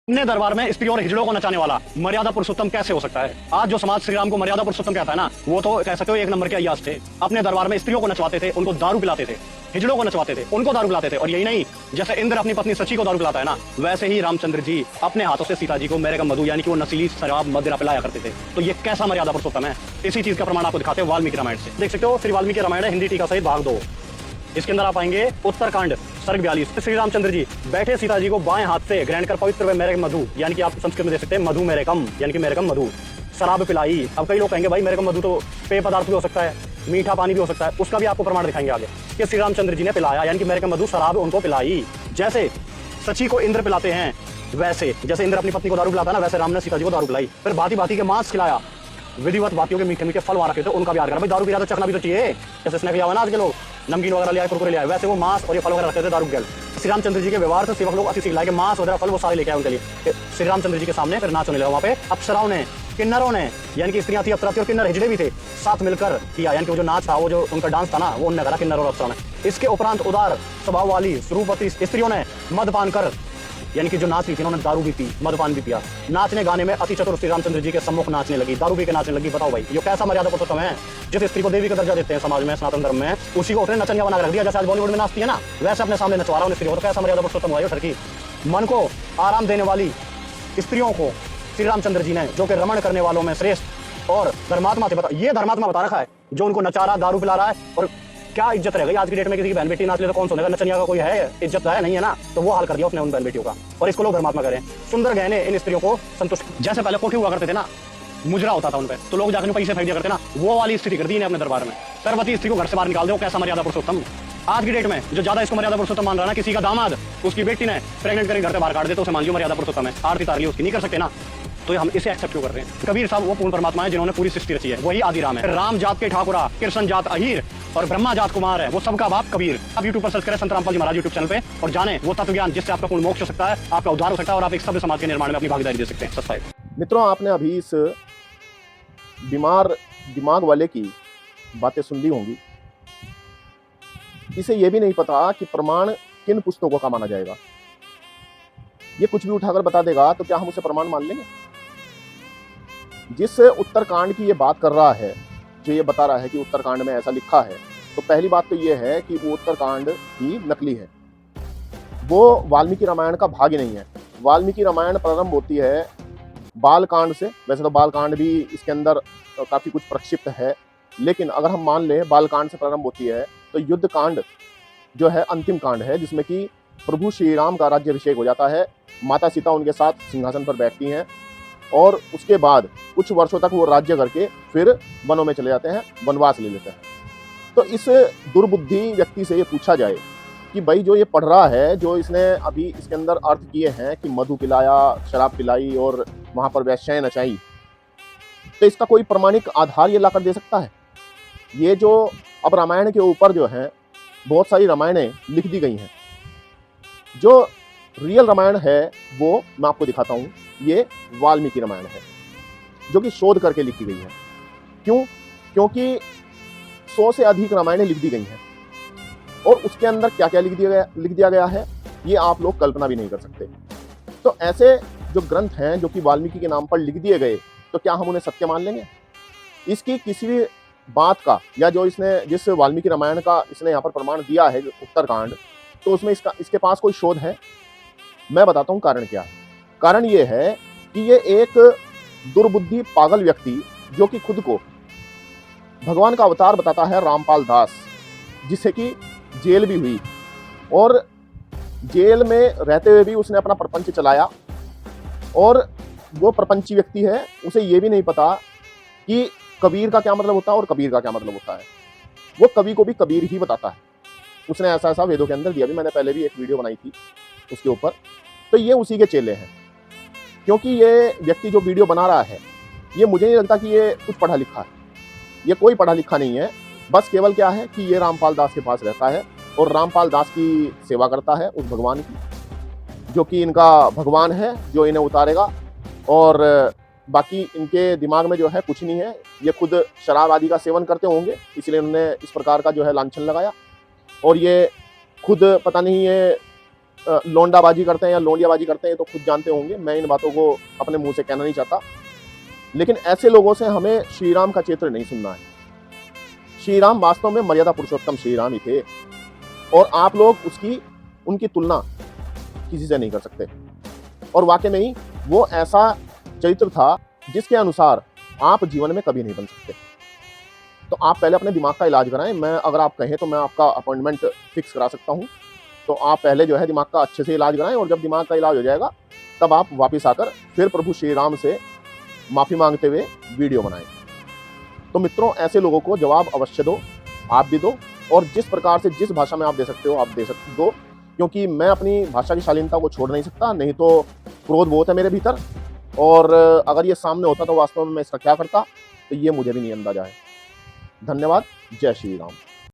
अपने दरबार में स्त्रियों और हिजड़ों को नचाने वाला मर्यादा पुरुषोत्तम कैसे हो सकता है? आज जो समाज श्री राम को मर्यादा पुरुषोत्तम कहता है ना, वो तो कह सकते हो एक नंबर के अय्याश थे। अपने दरबार में स्त्रियों को नचवाते थे, उनको दारू पिलाते थे, हिजड़ों को नचवाते थे, उनको दारू पिलाते थे। और यही नहीं, जैसे इंद्र अपनी पत्नी सची को दारू पिलाता है ना, वैसे ही रामचंद्र जी अपने हाथों से सीता जी को मेरे का मधु यानी कि वो नशीली शराब मदिरा पिलाया करते थे। तो ये कैसा मर्यादा पुरुषोत्तम है? इसी चीज का प्रमाण आपको दिखाते हैं वाल्मीकि रामायण से। देख सकते हो, श्री वाल्मीकि रामायण है, हिंदी टीका सहित भाग 2। इसके अंदर आप पाएंगे उत्तरकांड सर्ग 42। श्री रामचंद्र जी बैठे सीता जी को बाएं हाथ से ग्रहण कर पवित्र व मेरे मधु यानी कि आप संस्कृत में दे सकते हैं मधु मेरे कम यानी कि मेरे कम मधु शराब पिलाई। अब कई लोग कहेंगे भाई मेरे कम मधु तो पेय पदार्थ भी हो सकता है, मीठा पानी भी हो सकता है, उसका भी आपको प्रमाण दिखाएंगे आगे कि श्री रामचंद्र जी ने पिलाया यानी कि मेरे कम मधु शराब उनको पिलाई। जैसे सची को इंद्र पिलाते हैं, वैसे जैसे इंद्र अपनी पत्नी को दारू पिलाता है ना, वैसे राम ने सीता जी को दारू पिलाई। फिर भांति भांति के मांस खिलाया, विधिवत भांतियों के मीठे मीठे फल वहां रखे थे, उनका भी याद करा। भाई दारू पी रहा तो चखना भी तो चाहिए। जैसे स्नैक लिया हुआ ना आज के लोग, नमकीन वगैरह लिया, कुरकुरे लिया, वैसे वो मांस और ये फल वगैरह रखते थे दारू के। श्री रामचंद्र जी के व्यवहार से सेवक लोग अति सीख लाए कि मांस वगैरह फल वो सारे लेके आए उनके लिए। श्री रामचंद्र जी के सामने फिर नाच होने लगा। वहाँ पे अप्सराओं ने, किन्नरों ने, यानी कि स्त्रियां थी, अप्सरा थी और किन्नर हिजड़े भी थे, साथ मिलकर किया। यानी कि वो जो नाच था, वो जो उनका डांस था ना, वो उन्होंने करा किन्नर और अप्सराओं ने। इसके उपरांत उदार स्वभाव वाली स्वरूपवती स्त्रियों ने मदपान कर यानी कि जो नाच रही थी उन्होंने दारू भी पी, मदपान भी पिया। नाचने गाने में अति चतुर श्री रामचंद्र जी के सम्मुख नाचने लगी, दारू पी के नाचने लगी। बताओ भाई ये कैसा मर्यादा पुरुषोत्तम है? जिस स्त्री को देवी का दर्जा देते हैं समाज में, सनातन धर्म में, उसी को उसने नचनिया बना रख दिया। जैसे आज बॉलीवुड में नाचती है ना, वैसे अपने सामने नचवा रहा है स्त्री को। तो कैसा मर्यादा पुरुषोत्तम हुआ ठरकी? मन को आराम देने वाली स्त्रियों को श्री रामचंद्र जी ने, जो कि रमण करने वालों में श्रेष्ठ और धर्मात्मा थे, बता ये धर्मात्मा बता रखा है, जो उनको नचा रहा, दारू पिला रहा है। और क्या इज्जत रह गई आज की डेट में? किसी की बहन बेटी नाच ले तो कौन सुनेगा? नचनिया का कोई है? इज्जत है नहीं है ना? तो वो हाल कर दिया उसने उन बहन बेटियों का, और इसको लोग धर्मात्मा करें। सुंदर गहने इन स्त्रियों को संतुष्ट, जैसे पहले कोठी हुआ करते थे ना, मुजरा होता था उन पे, तो लोग जाकर पैसे फेंक दिया करते ना, वो वाली स्थिति कर दी अपने दरबार में। गर्भवती स्त्री को घर से बाहर निकाल दो, कैसा मर्यादा पुरुषोत्तम? आज की डेट में जो ज्यादा इसको मर्यादा पुरुषोत्तम मान रहा है ना, किसी का दामाद उसकी बेटी ने प्रेग्नेंट करके घर से बाहर काट दे तो उसे मान लियो मर्यादा पुरुषोत्तम है। आरती तार ली उसकी, नहीं कर सकते ना, तो हम इसे एक्सेप्ट क्यों कर रहे हैं? कबीर साहब वो पूर्ण परमात्मा है जिन्होंने पूरी सृष्टि रची है, वही आदि राम है। राम जात के ठाकुरा, कृष्ण जात अहीर और ब्रह्मा जात कुमार है, वो सबका बाप कबीर। आप यूट्यूब पर सर्च करें संत रामपाल जी महाराज यूट्यूब चैनल पे और जाने वो तत्व ज्ञान जिससे आपका पूर्ण मोक्ष हो सकता है, आपका उद्धार हो सकता है और आप एक सभ्य समाज के निर्माण में अपनी भागीदारी दे सकते हैं। सब्सक्राइब। मित्रों, आपने अभी इस बीमार दिमाग वाले की बातें सुन ली होंगी। इसे यह भी नहीं पता कि प्रमाण किन पुस्तकों का माना जाएगा। ये कुछ भी उठाकर बता देगा तो क्या हम उसे प्रमाण मान लेंगे? जिस उत्तरकांड की ये बात कर रहा है, जो ये बता रहा है कि उत्तरकांड में ऐसा लिखा है, तो पहली बात तो ये है कि वो उत्तरकांड ही नकली है। वो वाल्मीकि रामायण का भाग ही नहीं है। वाल्मीकि रामायण प्रारंभ होती है बालकांड से। वैसे तो बालकांड भी इसके अंदर काफी कुछ प्रक्षिप्त है, लेकिन अगर हम मान लें बालकांड से प्रारंभ होती है, तो युद्ध कांड जो है अंतिम कांड है, जिसमें कि प्रभु श्री राम का राज्याभिषेक हो जाता है। माता सीता उनके साथ सिंहासन पर बैठती हैं और उसके बाद कुछ वर्षों तक वो राज्य करके फिर वनों में चले जाते हैं, वनवास ले लेते हैं। तो इस दुर्बुद्धि व्यक्ति से ये पूछा जाए कि भाई जो ये पढ़ रहा है, जो इसने अभी इसके अंदर अर्थ किए हैं कि मधु पिलाया, शराब पिलाई और वहां पर वैश्याएं नचाई, तो इसका कोई प्रमाणिक आधार ये लाकर दे सकता है? ये जो अब रामायण के ऊपर जो है बहुत सारी रामायणें लिख दी गई हैं, जो रियल रामायण है वो मैं आपको दिखाता हूँ। ये वाल्मीकि रामायण है, जो कि शोध करके लिखी गई है। क्यों? क्योंकि 100 से अधिक रामायणें लिख दी गई हैं और उसके अंदर क्या क्या लिख दिया गया है, ये आप लोग कल्पना भी नहीं कर सकते। तो ऐसे जो ग्रंथ हैं जो कि वाल्मीकि के नाम पर लिख दिए गए, तो क्या हम उन्हें सत्य मान लेंगे? इसकी किसी भी बात का, या जो इसने जिस वाल्मीकि रामायण का इसने यहाँ पर प्रमाण दिया है उत्तरकांड, तो उसमें इसके पास कोई शोध है? मैं बताता हूँ कारण क्या है। कारण ये है कि ये एक दुर्बुद्धि पागल व्यक्ति, जो कि खुद को भगवान का अवतार बताता है, रामपाल दास, जिसे कि जेल भी हुई और जेल में रहते हुए भी उसने अपना प्रपंच चलाया। और वो प्रपंची व्यक्ति है, उसे ये भी नहीं पता कि कबीर का क्या मतलब होता है और कबीर का क्या मतलब होता है। वो कवि को भी कबीर ही बताता है। उसने ऐसा ऐसा वेदों के अंदर दिया भी, मैंने पहले भी एक वीडियो बनाई थी उसके ऊपर। तो ये उसी के चेले हैं, क्योंकि ये व्यक्ति जो वीडियो बना रहा है, ये मुझे नहीं लगता कि ये कुछ पढ़ा लिखा है। ये कोई पढ़ा लिखा नहीं है। बस केवल क्या है कि ये रामपाल दास के पास रहता है और रामपाल दास की सेवा करता है उस भगवान की, जो कि इनका भगवान है, जो इन्हें उतारेगा। और बाकी इनके दिमाग में जो है कुछ नहीं है। ये खुद शराब आदि का सेवन करते होंगे, इसलिए उन्होंने इस प्रकार का जो है लांछन लगाया। और ये खुद पता नहीं ये लोंडाबाजी करते हैं या लोंडियाबाजी करते हैं तो खुद जानते होंगे, मैं इन बातों को अपने मुंह से कहना नहीं चाहता। लेकिन ऐसे लोगों से हमें श्री राम का चरित्र नहीं सुनना है। श्री राम वास्तव में मर्यादा पुरुषोत्तम श्री राम ही थे, और आप लोग उनकी तुलना किसी से नहीं कर सकते। और वाकई में ही वो ऐसा चरित्र था जिसके अनुसार आप जीवन में कभी नहीं बन सकते। तो आप पहले अपने दिमाग का इलाज कराएं। मैं अगर आप कहें तो मैं आपका अपॉइंटमेंट फिक्स करा सकता हूं। तो आप पहले जो है दिमाग का अच्छे से इलाज कराएं, और जब दिमाग का इलाज हो जाएगा तब आप वापस आकर फिर प्रभु श्री राम से माफ़ी मांगते हुए वीडियो बनाएं। तो मित्रों, ऐसे लोगों को जवाब अवश्य दो, आप भी दो, और जिस प्रकार से जिस भाषा में आप दे सकते हो आप दो, क्योंकि मैं अपनी भाषा की शालीनता को छोड़ नहीं सकता, नहीं तो क्रोध बहुत है मेरे भीतर, और अगर ये सामने होता तो वास्तव में मैं इसका क्या करता, तो ये मुझे भी नहीं अंदाजा है। धन्यवाद। जय श्री राम।